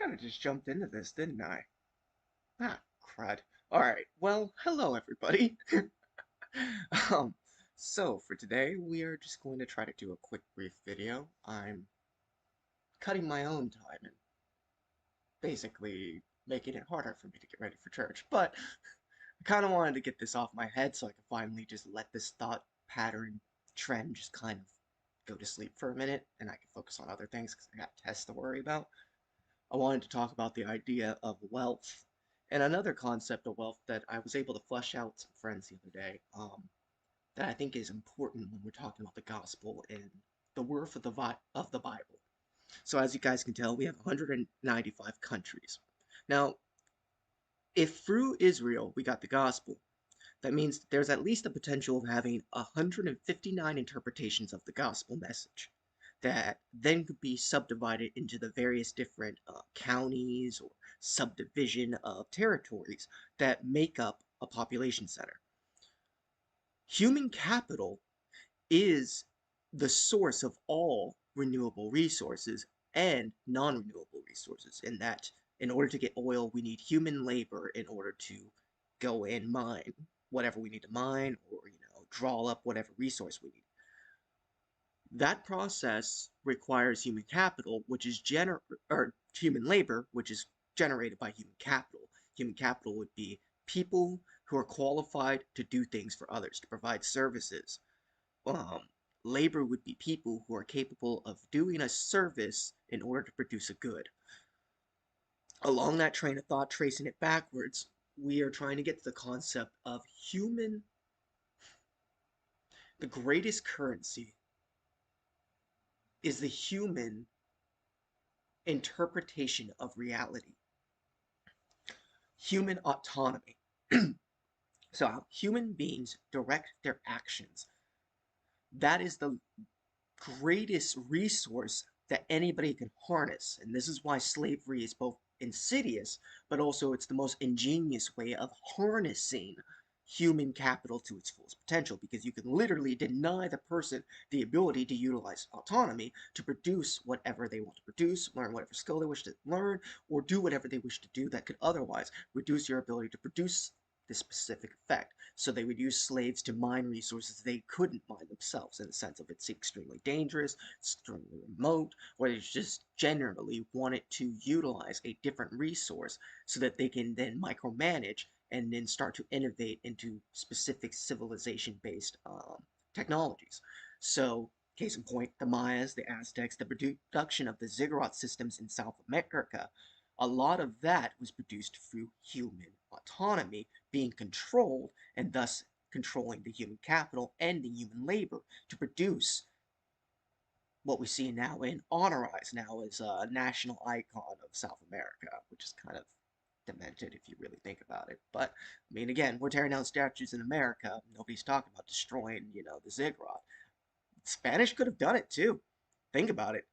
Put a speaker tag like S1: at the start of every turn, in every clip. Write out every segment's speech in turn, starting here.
S1: kind of just jumped into this, didn't I? Ah, crud. Alright, well, hello everybody. um, so for today, we are just going to try to do a quick brief video. I'm cutting my own time and basically making it harder for me to get ready for church. But I kind of wanted to get this off my head so I could finally just let this thought pattern trend just kind of go to sleep for a minute and I can focus on other things because I got tests to worry about. I wanted to talk about the idea of wealth and another concept of wealth that I was able to flesh out with some friends the other day that I think is important when we're talking about the gospel and the worth of the Bible. So as you guys can tell, we have 195 countries. Now, if through Israel we got the gospel, that means there's at least the potential of having 159 interpretations of the gospel message that then could be subdivided into the various different counties or subdivision of territories that make up a population center. Human capital is the source of all renewable resources and non-renewable resources, in that in order to get oil, we need human labor in order to go and mine whatever we need to mine, or draw up whatever resource we need. That process requires human capital, which is or human labor, which is generated by human capital. Human capital would be people who are qualified to do things for others, to provide services. um, Labor would be people who are capable of doing a service in order to produce a good. Along that train of thought, tracing it backwards, we are trying to get to the concept of the greatest currency is the human interpretation of reality, human autonomy. So, how human beings direct their actions. That is the greatest resource that anybody can harness. And this is why slavery is both insidious, but also it's the most ingenious way of harnessing human capital to its fullest potential, because you can literally deny the person the ability to utilize autonomy to produce whatever they want to produce, learn whatever skill they wish to learn, or do whatever they wish to do that could otherwise reduce your ability to produce this specific effect. So they would use slaves to mine resources they couldn't mine themselves, in the sense of it's extremely dangerous, extremely remote, or they just generally wanted to utilize a different resource so that they can then micromanage and then start to innovate into specific civilization-based technologies. So, case in point, the Mayas, the Aztecs, the production of the ziggurat systems in South America, a lot of that was produced through human autonomy being controlled, and thus controlling the human capital and the human labor to produce what we see now in Honorize now as a national icon of South America, which is kind of demented if you really think about it. But I mean, again, we're tearing down statues in America. Nobody's talking about destroying, the ziggurat. Spanish could have done it too. Think about it.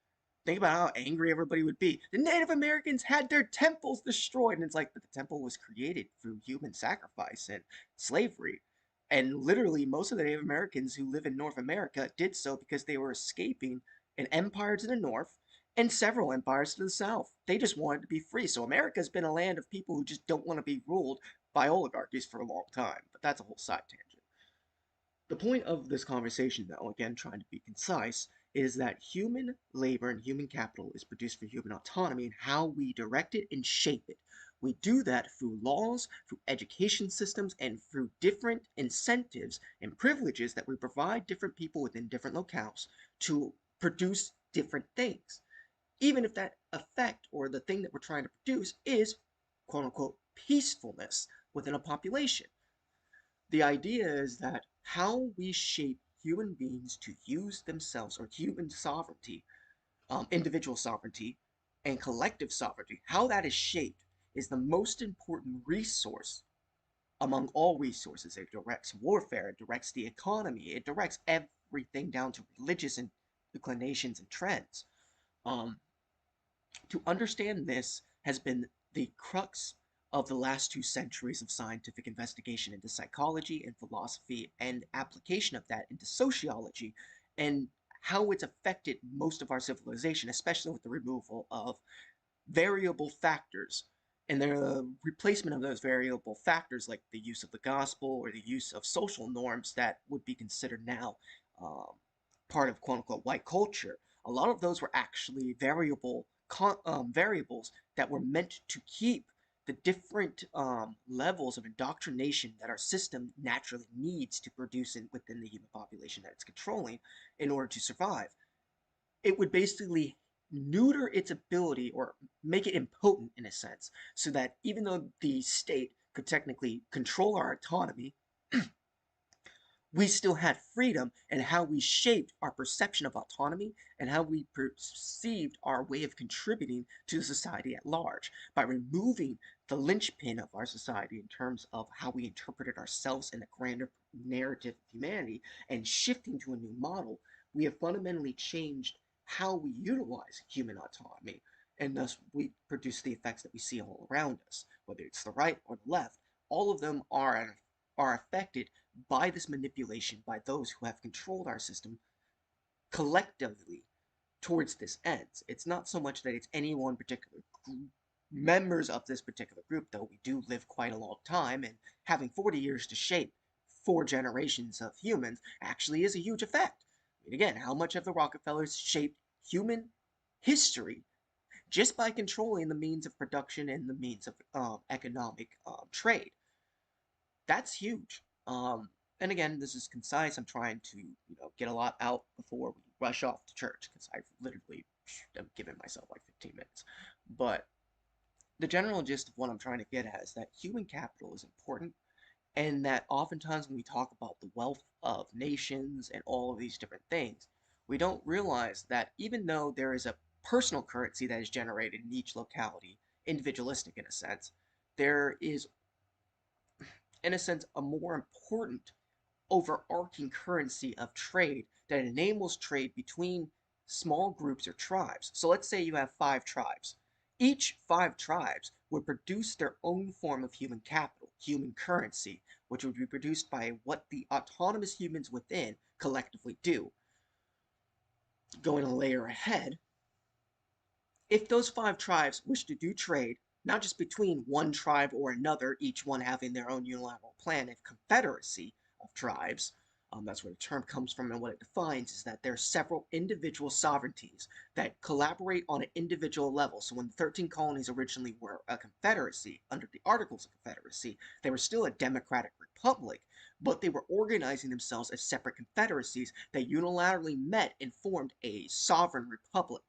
S1: Think about how angry everybody would be. The Native Americans had their temples destroyed, and it's like, but the temple was created through human sacrifice and slavery. And literally, most of the Native Americans who live in North America did so because they were escaping an empire to the north and several empires to the south. They just wanted to be free. So America's been a land of people who just don't want to be ruled by oligarchies for a long time. But that's a whole side tangent. The point of this conversation, though, again, trying to be concise, is that human labor and human capital is produced for human autonomy, and how we direct it and shape it. We do that through laws, through education systems, and through different incentives and privileges that we provide different people within different locales to produce different things. Even if that effect or the thing that we're trying to produce is, quote unquote, peacefulness within a population. The idea is that how we shape human beings to use themselves, or human sovereignty, individual sovereignty, and collective sovereignty, how that is shaped is the most important resource among all resources. It directs warfare, it directs the economy, it directs everything down to religious inclinations and trends. Um, to understand this has been the crux of the last 2 centuries of scientific investigation into psychology and philosophy, and application of that into sociology, and how it's affected most of our civilization, especially with the removal of variable factors, and the replacement of those variable factors, like the use of the gospel or the use of social norms that would be considered now um, part of quote unquote white culture, a lot of those were actually variables that were meant to keep the different levels of indoctrination that our system naturally needs to produce within the human population that it's controlling in order to survive. It would basically neuter its ability or make it impotent in a sense, so that even though the state could technically control our autonomy, we still had freedom in how we shaped our perception of autonomy and how we perceived our way of contributing to society at large by removing the linchpin of our society in terms of how we interpreted ourselves in the grander narrative of humanity and shifting to a new model. We have fundamentally changed how we utilize human autonomy, and thus we produce the effects that we see all around us, whether it's the right or the left. All of them are affected by this manipulation by those who have controlled our system collectively towards this end. It's not so much that it's any one particular group, members of this particular group, though we do live quite a long time, and having 40 years to shape 4 generations of humans actually is a huge effect. I mean, again, how much have the Rockefellers shaped human history just by controlling the means of production and the means of economic trade? That's huge. And again, this is concise. I'm trying to, get a lot out before we rush off to church because I've literally am giving myself like 15 minutes. But the general gist of what I'm trying to get at is that human capital is important, and that oftentimes when we talk about the wealth of nations and all of these different things, we don't realize that even though there is a personal currency that is generated in each locality, individualistic in a sense, there is in a sense, a more important overarching currency of trade that enables trade between small groups or tribes. So let's say you have 5 tribes. Each 5 tribes would produce their own form of human capital, human currency, which would be produced by what the autonomous humans within collectively do. Going a layer ahead, if those 5 tribes wish to do trade, not just between one tribe or another, each one having their own unilateral plan of confederacy of tribes, that's where the term comes from, and what it defines is that there are several individual sovereignties that collaborate on an individual level. So when the 13 colonies originally were a confederacy under the Articles of Confederacy, they were still a democratic republic, but they were organizing themselves as separate confederacies that unilaterally met and formed a sovereign republic.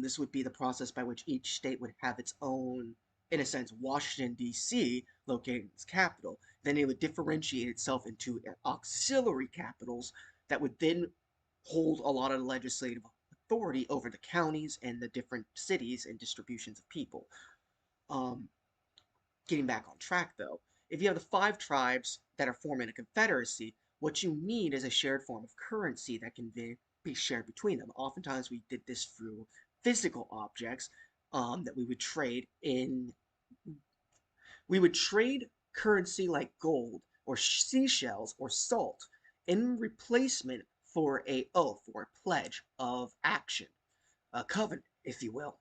S1: This would be the process by which each state would have its own, in a sense, Washington, D.C., located in its capital. Then it would differentiate itself into auxiliary capitals that would then hold a lot of legislative authority over the counties and the different cities and distributions of people. Um, Getting back on track, though, if you have the 5 tribes that are forming a confederacy, what you need is a shared form of currency that can be shared between them. Oftentimes, we did this through physical objects that we would trade in. We would trade currency like gold or seashells or salt in replacement for a oath or a pledge of action, a covenant, if you will.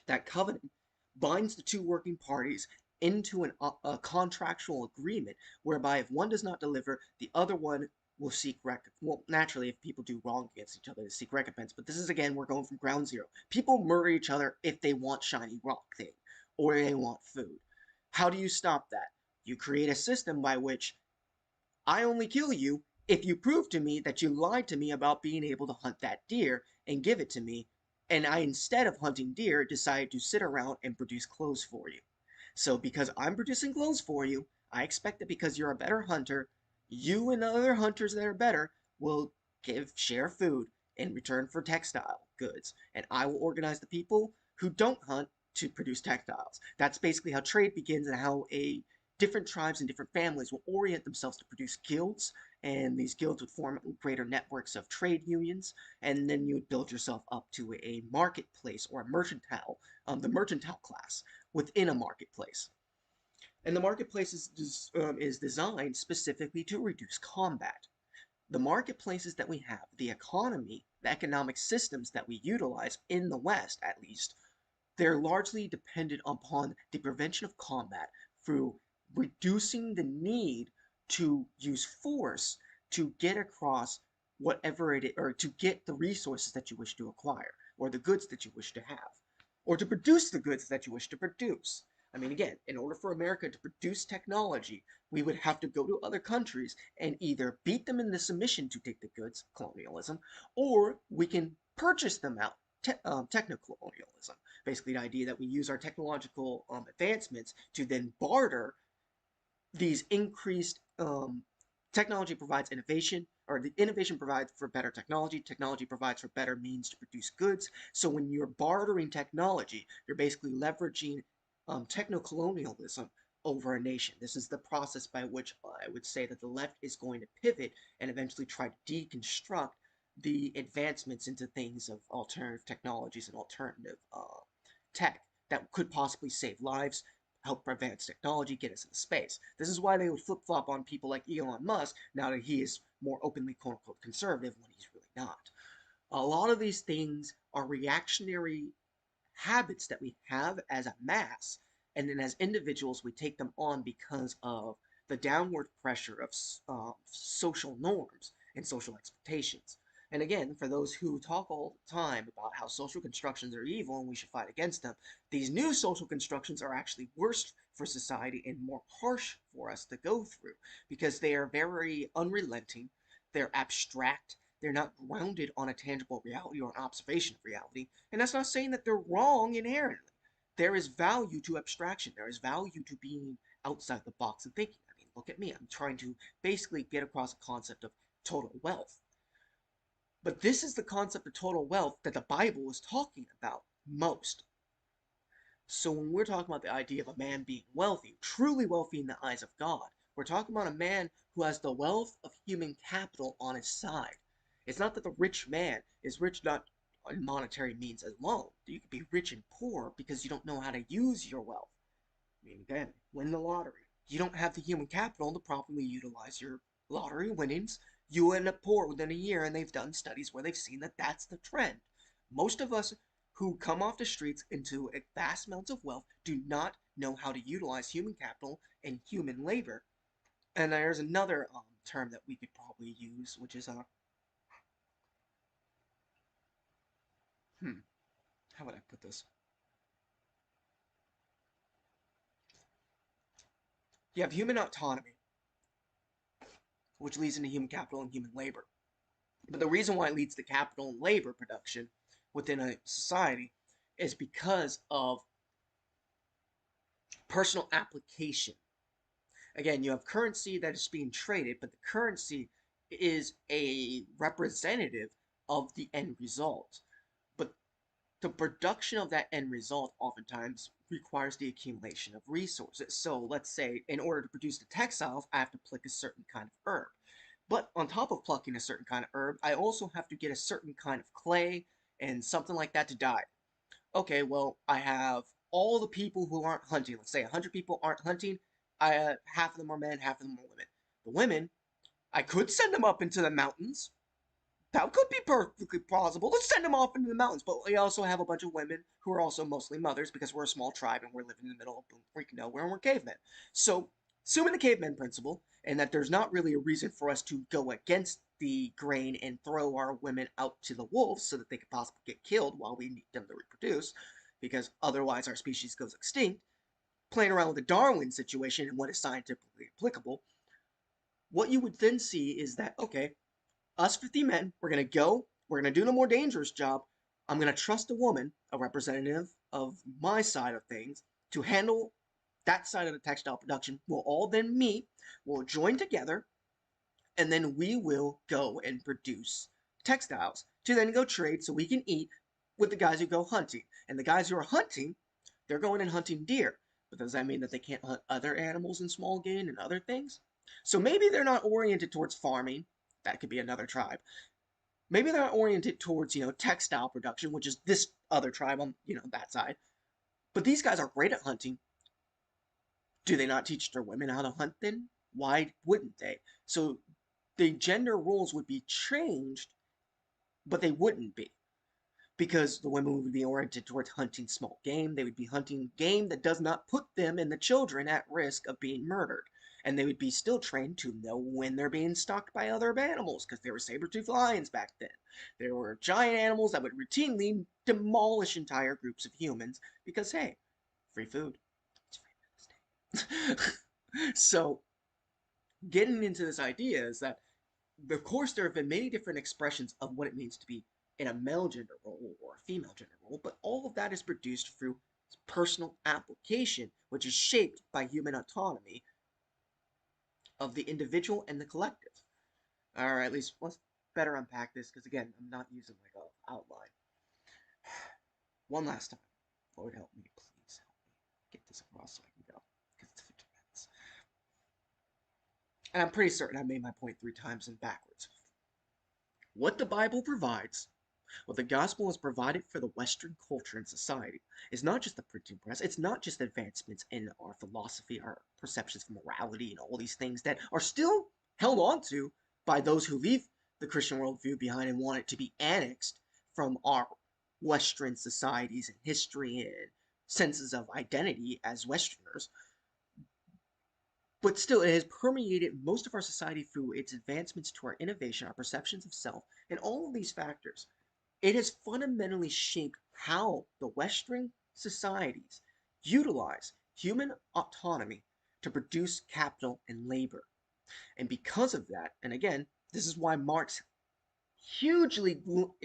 S1: That covenant binds the 2 working parties into a contractual agreement whereby if one does not deliver, the other one will seek well, naturally, if people do wrong against each other, they seek recompense. But this is, again, we're going from ground zero. People murder each other if they want shiny rock thing or they want food. How do you stop that? You create a system by which I only kill you if you prove to me that you lied to me about being able to hunt that deer and give it to me, and I, instead of hunting deer, decided to sit around and produce clothes for you. So because I'm producing clothes for you, I expect that because you're a better hunter, you and other hunters that are better will share food in return for textile goods, and I will organize the people who don't hunt to produce textiles. That's basically how trade begins and how a different tribes and different families will orient themselves to produce guilds, and these guilds would form greater networks of trade unions, and then you would build yourself up to a marketplace or a mercantile, the mercantile class within a marketplace. And the marketplace is designed specifically to reduce combat. The marketplaces that we have, the economy, the economic systems that we utilize in the West, at least, they're largely dependent upon the prevention of combat through reducing the need to use force to get across whatever it is, or to get the resources that you wish to acquire, or the goods that you wish to have, or to produce the goods that you wish to produce. I mean, again, in order for America to produce technology, we would have to go to other countries and either beat them into submission to take the goods, colonialism, or we can purchase them out, techno-colonialism. Basically, the idea that we use our technological advancements to then barter these increased technology provides innovation, or the innovation provides for better technology. Technology provides for better means to produce goods. So when you're bartering technology, you're basically leveraging techno-colonialism over a nation. This is the process by which I would say that the left is going to pivot and eventually try to deconstruct the advancements into things of alternative technologies and alternative tech that could possibly save lives, help advance technology, get us into space. This is why they would flip-flop on people like Elon Musk now that he is more openly quote-unquote conservative when he's really not. A lot of these things are reactionary habits that we have as a mass, and then as individuals we take them on because of the downward pressure of social norms and social expectations. And again, for those who talk all the time about how social constructions are evil and we should fight against them, these new social constructions are actually worse for society and more harsh for us to go through because they are very unrelenting, they're abstract, they're not grounded on a tangible reality or an observation of reality. And that's not saying that they're wrong inherently. There is value to abstraction, there is value to being outside the box and thinking. I mean, look at me, I'm trying to basically get across a concept of total wealth. But this is the concept of total wealth that the Bible is talking about most. So when we're talking about the idea of a man being wealthy, truly wealthy in the eyes of God, we're talking about a man who has the wealth of human capital on his side. It's not that the rich man is rich not in monetary means alone. You could be rich and poor because you don't know how to use your wealth. I mean, again, win the lottery. You don't have the human capital to properly utilize your lottery winnings. You end up poor within a year, and they've done studies where they've seen that that's the trend. Most of us who come off the streets into vast amounts of wealth do not know how to utilize human capital and human labor. And there's another term that we could probably use, which is how would I put this? You have human autonomy, which leads into human capital and human labor. But the reason why it leads to capital and labor production within a society is because of personal application. Again, you have currency that is being traded, but the currency is a representative of the end result. But the production of that end result oftentimes requires the accumulation of resources. So let's say in order to produce the textiles, I have to pluck a certain kind of herb. But on top of plucking a certain kind of herb, I also have to get a certain kind of clay and something like that to dye. Okay, well, I have all the people who aren't hunting. Let's say 100 people aren't hunting. Half of them are men, half of them are women. The women, I could send them up into the mountains. That could be perfectly plausible. Let's send them off into the mountains. But we also have a bunch of women who are also mostly mothers because we're a small tribe and we're living in the middle of freaking nowhere and we're cavemen. So, assuming the caveman principle and that there's not really a reason for us to go against the grain and throw our women out to the wolves so that they could possibly get killed while we need them to reproduce, because otherwise our species goes extinct, playing around with the Darwin situation and what is scientifically applicable, what you would then see is that, okay, us 50 men, we're going to go, we're going to do the more dangerous job. I'm going to trust a woman, a representative of my side of things, to handle that side of the textile production. We'll all then meet, we'll join together, and then we will go and produce textiles to then go trade so we can eat with the guys who go hunting. And the guys who are hunting, they're going and hunting deer. But does that mean that they can't hunt other animals and small game and other things? So maybe they're not oriented towards farming. That could be another tribe. Maybe they're not oriented towards, textile production, which is this other tribe on, that side. But these guys are great at hunting. Do they not teach their women how to hunt then? Why wouldn't they? So the gender roles would be changed, but they wouldn't be. because the women would be oriented towards hunting small game. They would be hunting game that does not put them and the children at risk of being murdered. And they would be still trained to know when they're being stalked by other animals, because there were saber-toothed lions back then. There were giant animals that would routinely demolish entire groups of humans because, hey, free food. It's free Wednesday. So, getting into this idea is that, of course, there have been many different expressions of what it means to be in a male gender role or a female gender role, but all of that is produced through personal application, which is shaped by human autonomy of the individual and the collective. Or at least let's better unpack this, because again, I'm not using like an outline. One last time. Lord help me, please help me get this across so I can go, because it's 15 minutes. And I'm pretty certain I made my point 3 times and backwards. What the Bible provides, what the gospel has provided for the Western culture and society, is not just the printing press, it's not just advancements in our philosophy, our perceptions of morality, and all these things that are still held on to by those who leave the Christian worldview behind and want it to be annexed from our Western societies and history and senses of identity as Westerners. But still, it has permeated most of our society through its advancements to our innovation, our perceptions of self, and all of these factors. It has fundamentally shaped how the Western societies utilize human autonomy to produce capital and labor. And because of that, and again, this is why Marx hugely well,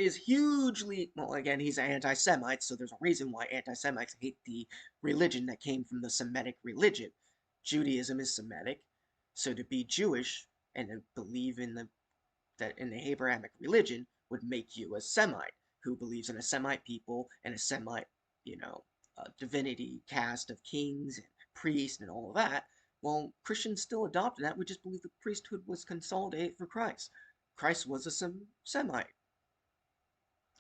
S1: again, he's an anti-Semite, so there's a reason why anti-Semites hate the religion that came from the Semitic religion. Judaism is Semitic, so to be Jewish and to believe in the Abrahamic religion would make you a Semite who believes in a Semite people and a Semite, divinity caste of kings and priests and all of that. Well, Christians still adopted that. We just believe the priesthood was consolidated for Christ. Christ was a Semite.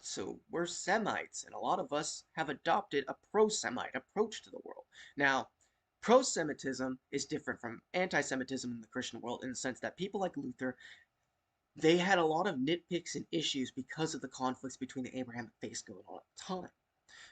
S1: So we're Semites, and a lot of us have adopted a pro-Semite approach to the world. Now, pro-Semitism is different from anti-Semitism in the Christian world in the sense that people like Luther, they had a lot of nitpicks and issues because of the conflicts between the Abrahamic faiths going on at the time.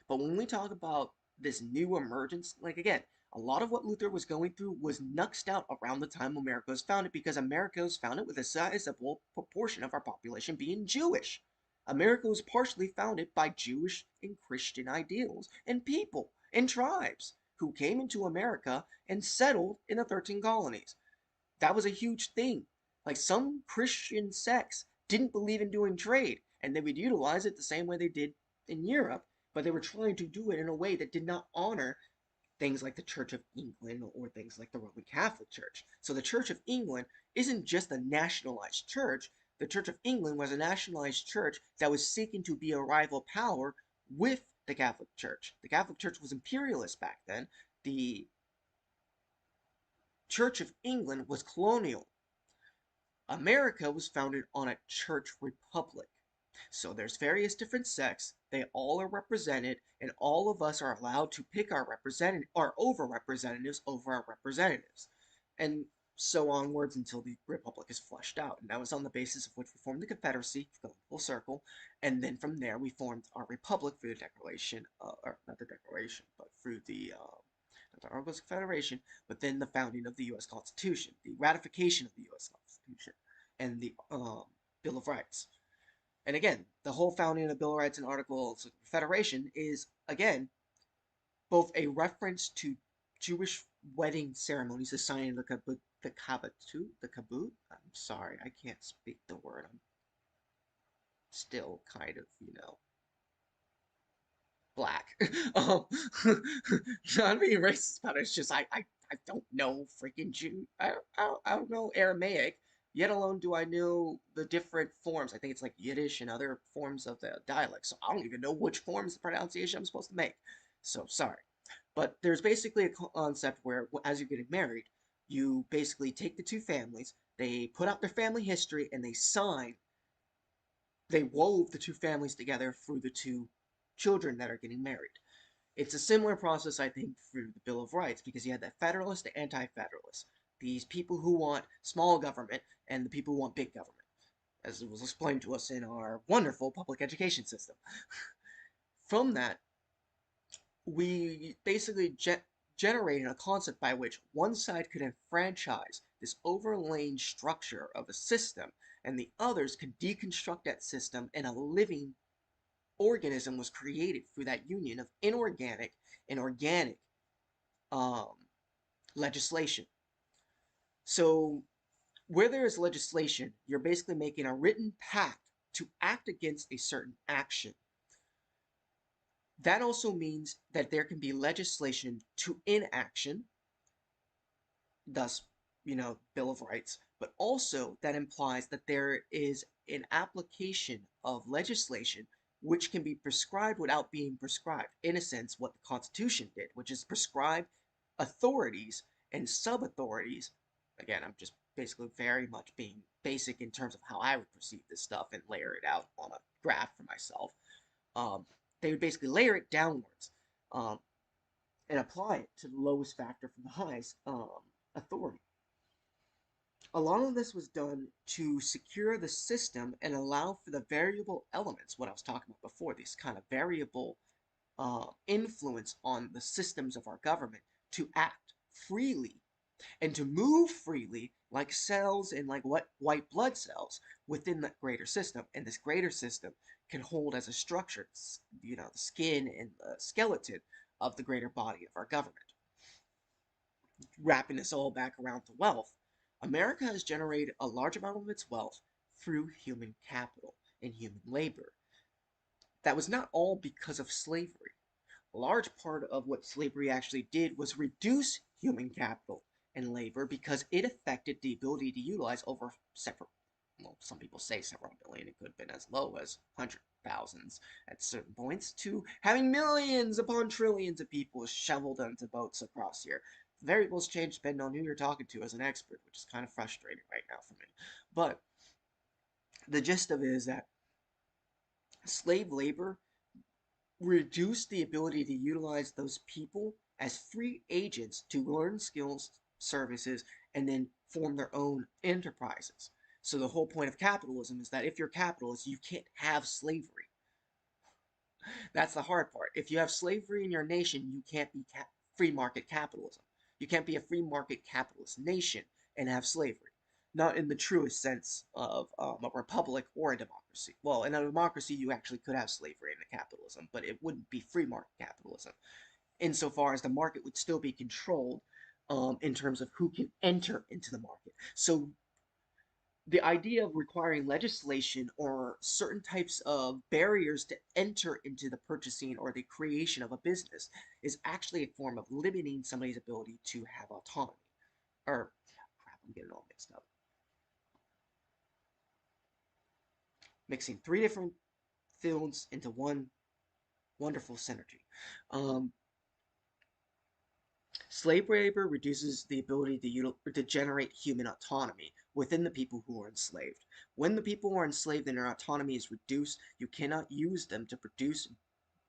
S1: But when we talk about this new emergence, like again, a lot of what Luther was going through was nuxed out around the time America was founded, because America was founded with a sizable proportion of our population being Jewish. America was partially founded by Jewish and Christian ideals and people and tribes who came into America and settled in the 13 colonies. That was a huge thing. Like, some Christian sects didn't believe in doing trade, and they would utilize it the same way they did in Europe, but they were trying to do it in a way that did not honor things like the Church of England or things like the Roman Catholic Church. So the Church of England isn't just a nationalized church. The Church of England was a nationalized church that was seeking to be a rival power with the Catholic Church. The Catholic Church was imperialist back then. The Church of England was colonial. America was founded on a church republic. So there's various different sects, they all are represented, and all of us are allowed to pick our over representatives over our representatives. And so onwards until the republic is fleshed out. And that was on the basis of which we formed the Confederacy, going full circle, and then from there we formed our republic through the Declaration, or not the Declaration, but through the not the Articles of Confederation, but then the founding of the U.S. Constitution, the ratification of the U.S. Constitution, and the Bill of Rights. And again, the whole founding of the Bill of Rights and Articles of Confederation is, again, both a reference to Jewish wedding ceremonies, the signing of the kabut. I'm sorry, I can't speak the word. I'm still kind of, black. Not being racist about it. It's just I don't know freaking Jew. I don't know Aramaic. Yet alone do I know the different forms. I think it's like Yiddish and other forms of the dialect. So I don't even know which forms of pronunciation I'm supposed to make. So sorry. But there's basically a concept where, as you're getting married, you basically take the two families, they put out their family history, and they wove the two families together through the two children that are getting married. It's a similar process, I think, through the Bill of Rights, because you had the Federalist and Anti-Federalist. These people who want small government and the people who want big government, as it was explained to us in our wonderful public education system. from that, we basically generated a concept by which one side could enfranchise this overlaying structure of a system, and the others could deconstruct that system, and a living organism was created through that union of inorganic and organic um, legislation. So, where there is legislation, you're basically making a written pact to act against a certain action. That also means that there can be legislation to inaction, thus, Bill of Rights, but also that implies that there is an application of legislation which can be prescribed without being prescribed. In a sense, what the Constitution did, which is prescribe authorities and sub authorities. Again, I'm just basically very much being basic in terms of how I would perceive this stuff and layer it out on a graph for myself. Um, they would basically layer it downwards um, and apply it to the lowest factor from the highest authority. A lot of this was done to secure the system and allow for the variable elements, what I was talking about before, these kind of variable influence on the systems of our government to act freely and to move freely like cells and like white blood cells within that greater system. And this greater system can hold as a structure, the skin and the skeleton of the greater body of our government. Wrapping this all back around to wealth, America has generated a large amount of its wealth through human capital and human labor. That was not all because of slavery. A large part of what slavery actually did was reduce human capital and labor because it affected the ability to utilize over several, well, some people say several million, it could have been as low as hundred thousands at certain points, to having millions upon trillions of people shoveled onto boats across here. The variables change depending on who you're talking to as an expert, which is kind of frustrating right now for me. But the gist of it is that slave labor reduce the ability to utilize those people as free agents to learn skills, services, and then form their own enterprises. So the whole point of capitalism is that if you're capitalist, you can't have slavery. That's the hard part. If you have slavery in your nation, you can't be free market capitalism. You can't be a free market capitalist nation and have slavery. Not in the truest sense of a republic or a democracy. Well, in a democracy, you actually could have slavery in a capitalism, but it wouldn't be free market capitalism, insofar as the market would still be controlled in terms of who can enter into the market. So the idea of requiring legislation or certain types of barriers to enter into the purchasing or the creation of a business is actually a form of limiting somebody's ability to have autonomy. Or, crap, I'm getting all mixed up. Mixing three different fields into one wonderful synergy. Slave labor reduces the ability to generate human autonomy within the people who are enslaved. When the people are enslaved and their autonomy is reduced, you cannot use them to produce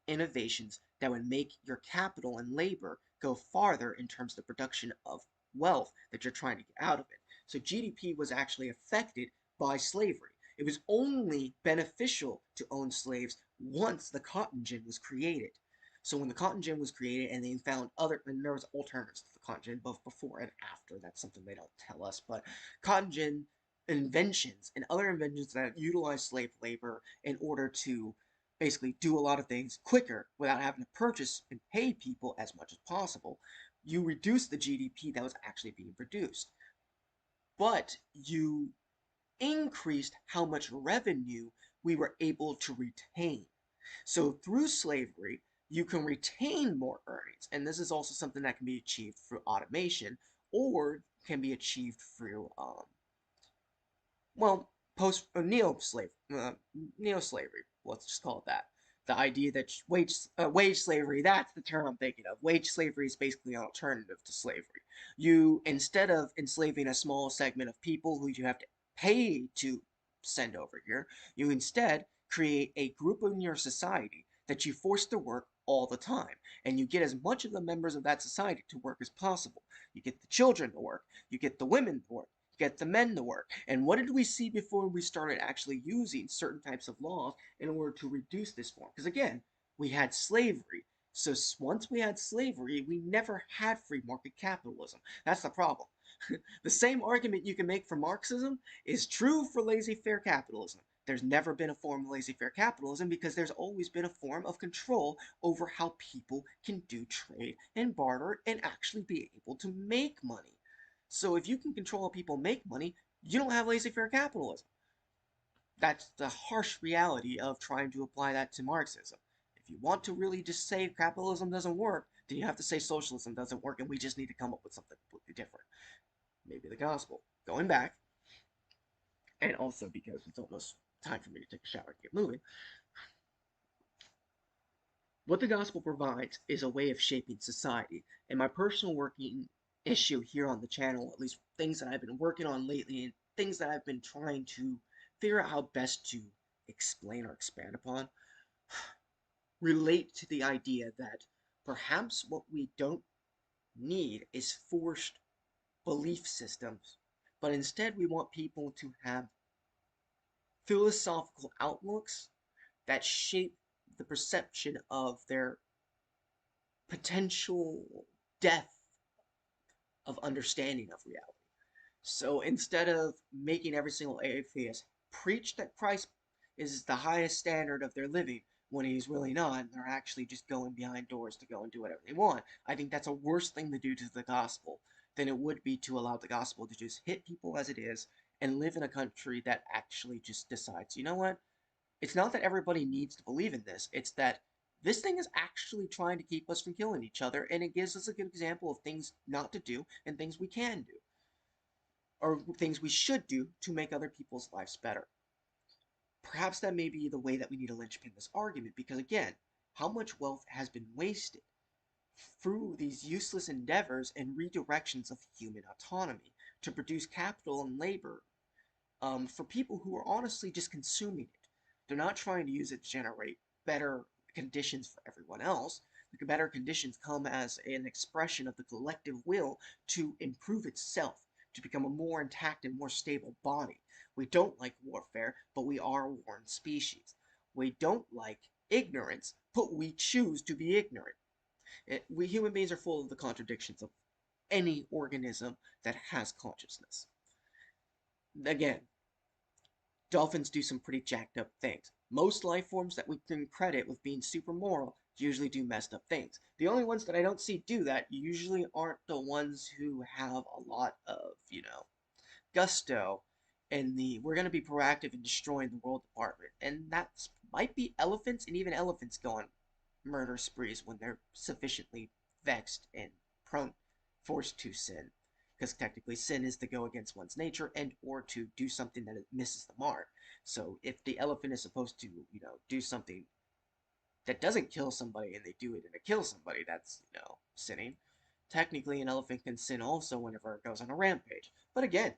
S1: innovations that would make your capital and labor go farther in terms of the production of wealth that you're trying to get out of it. So GDP was actually affected by slavery. It was only beneficial to own slaves once the cotton gin was created. So when the cotton gin was created and they found and there was alternatives to the cotton gin both before and after, that's something they don't tell us, but cotton gin inventions and other inventions that utilize slave labor in order to basically do a lot of things quicker without having to purchase and pay people as much as possible, you reduce the GDP that was actually being produced. But you increased how much revenue we were able to retain. So through slavery, you can retain more earnings. And this is also something that can be achieved through automation or can be achieved through, well, post neo-slavery. Let's just call it that. The idea that wage slavery, that's the term I'm thinking of. Wage slavery is basically an alternative to slavery. You, instead of enslaving a small segment of people who you have to pay to send over here, you instead create a group in your society that you force to work all the time. And you get as much of the members of that society to work as possible. You get the children to work. You get the women to work. Get the men to work. And what did we see before we started actually using certain types of laws in order to reduce this form? Because again, we had slavery. So once we had slavery, we never had free market capitalism. That's the problem. The same argument you can make for Marxism is true for laissez-faire capitalism. There's never been a form of laissez-faire capitalism because there's always been a form of control over how people can do trade and barter and actually be able to make money. So if you can control how people make money, you don't have laissez-faire capitalism. That's the harsh reality of trying to apply that to Marxism. If you want to really just say capitalism doesn't work, then you have to say socialism doesn't work and we just need to come up with something completely different. Maybe the gospel. Going back, and also because it's almost time for me to take a shower and get moving, what the gospel provides is a way of shaping society. And my personal working issue here on the channel, at least things that I've been working on lately and things that I've been trying to figure out how best to explain or expand upon, relate to the idea that perhaps what we don't need is forced belief systems, but instead we want people to have philosophical outlooks that shape the perception of their potential depth of understanding of reality. So instead of making every single atheist preach that Christ is the highest standard of their living when he's really not, and they're actually just going behind doors to go and do whatever they want, I think that's a worse thing to do to the gospel than it would be to allow the gospel to just hit people as it is and live in a country that actually just decides, you know what? It's not that everybody needs to believe in this, it's that this thing is actually trying to keep us from killing each other, and it gives us a good example of things not to do and things we can do, or things we should do to make other people's lives better. Perhaps that may be the way that we need to linchpin this argument, because again, how much wealth has been wasted through these useless endeavors and redirections of human autonomy to produce capital and labor for people who are honestly just consuming it. They're not trying to use it to generate better conditions for everyone else. The better conditions come as an expression of the collective will to improve itself, to become a more intact and more stable body. We don't like warfare, but we are a warring species. We don't like ignorance, but we choose to be ignorant. We human beings are full of the contradictions of any organism that has consciousness. Again, dolphins do some pretty jacked up things. Most life forms that we can credit with being super moral usually do messed up things. The only ones that I don't see do that usually aren't the ones who have a lot of, gusto and the we're going to be proactive in destroying the world department. And that might be elephants, and even elephants go on murder sprees when they're sufficiently vexed and prone, forced to sin, because technically sin is to go against one's nature and or to do something that misses the mark. So if the elephant is supposed to, do something that doesn't kill somebody and they do it and it kills somebody, that's, sinning. Technically, an elephant can sin also whenever it goes on a rampage. But again,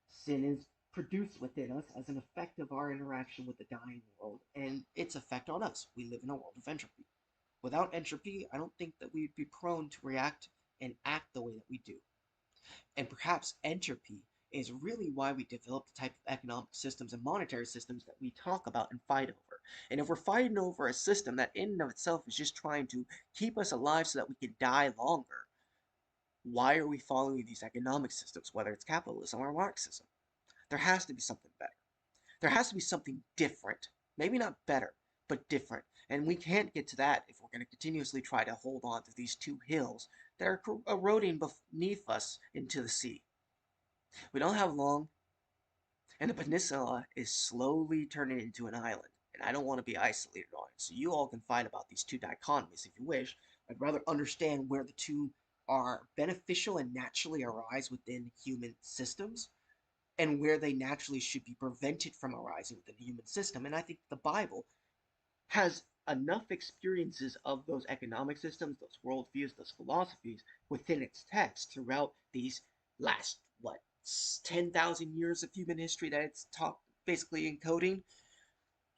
S1: sin is produced within us as an effect of our interaction with the dying world and its effect on us. We live in a world of entropy. Without entropy, I don't think that we'd be prone to react and act the way that we do. And perhaps entropy is really why we develop the type of economic systems and monetary systems that we talk about and fight over. And if we're fighting over a system that in and of itself is just trying to keep us alive so that we can die longer, why are we following these economic systems, whether it's capitalism or Marxism? There has to be something better. There has to be something different. Maybe not better, but different. And we can't get to that if we're going to continuously try to hold on to these two hills that are eroding beneath us into the sea. We don't have long, and the peninsula is slowly turning into an island, and I don't want to be isolated on it. So you all can fight about these two dichotomies if you wish. I'd rather understand where the two are beneficial and naturally arise within human systems, and where they naturally should be prevented from arising within the human system. And I think the Bible has enough experiences of those economic systems, those worldviews, those philosophies within its text throughout these last, 10,000 years of human history that it's taught basically encoding,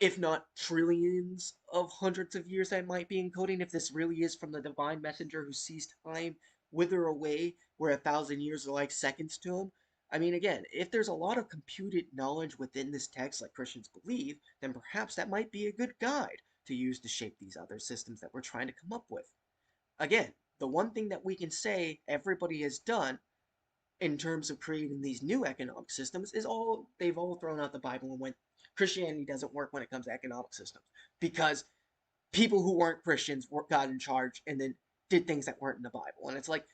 S1: if not trillions of hundreds of years that might be encoding, if this really is from the divine messenger who sees time wither away where 1,000 years are like seconds to him. I mean, again, if there's a lot of computed knowledge within this text like Christians believe, then perhaps that might be a good guide to use to shape these other systems that we're trying to come up with. Again, the one thing that we can say everybody has done in terms of creating these new economic systems is they've all thrown out the Bible and went, Christianity doesn't work when it comes to economic systems because people who weren't Christians got in charge and then did things that weren't in the Bible. And it's like,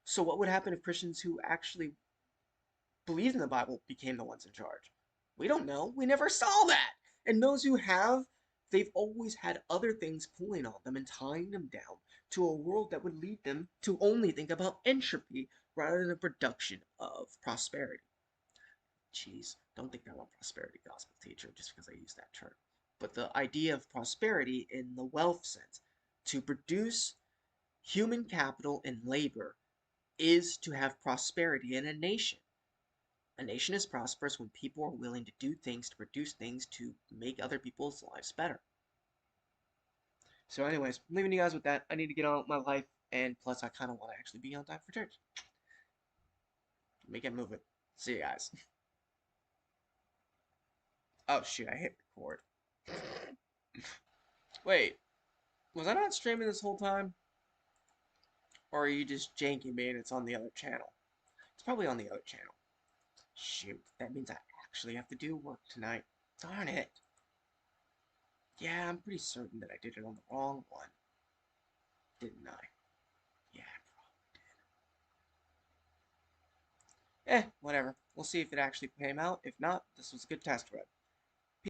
S1: so what would happen if Christians who actually believed in the Bible became the ones in charge? We don't know. We never saw that. And those who have, they've always had other things pulling on them and tying them down to a world that would lead them to only think about entropy rather than the production of prosperity. Jeez, don't think I'm a prosperity gospel teacher just because I use that term. But the idea of prosperity in the wealth sense, to produce human capital and labor, is to have prosperity in a nation. A nation is prosperous when people are willing to do things, to produce things, to make other people's lives better. So anyways, I'm leaving you guys with that. I need to get on with my life, and plus I kind of want to actually be on time for church. Let me get moving. See you guys. Oh shoot, I hit record. Wait, was I not streaming this whole time? Or are you just janking me and it's on the other channel? It's probably on the other channel. Shoot, that means I actually have to do work tonight. Darn it. Yeah, I'm pretty certain that I did it on the wrong one. Didn't I? Yeah, I probably did. Whatever. We'll see if it actually came out. If not, this was a good test run.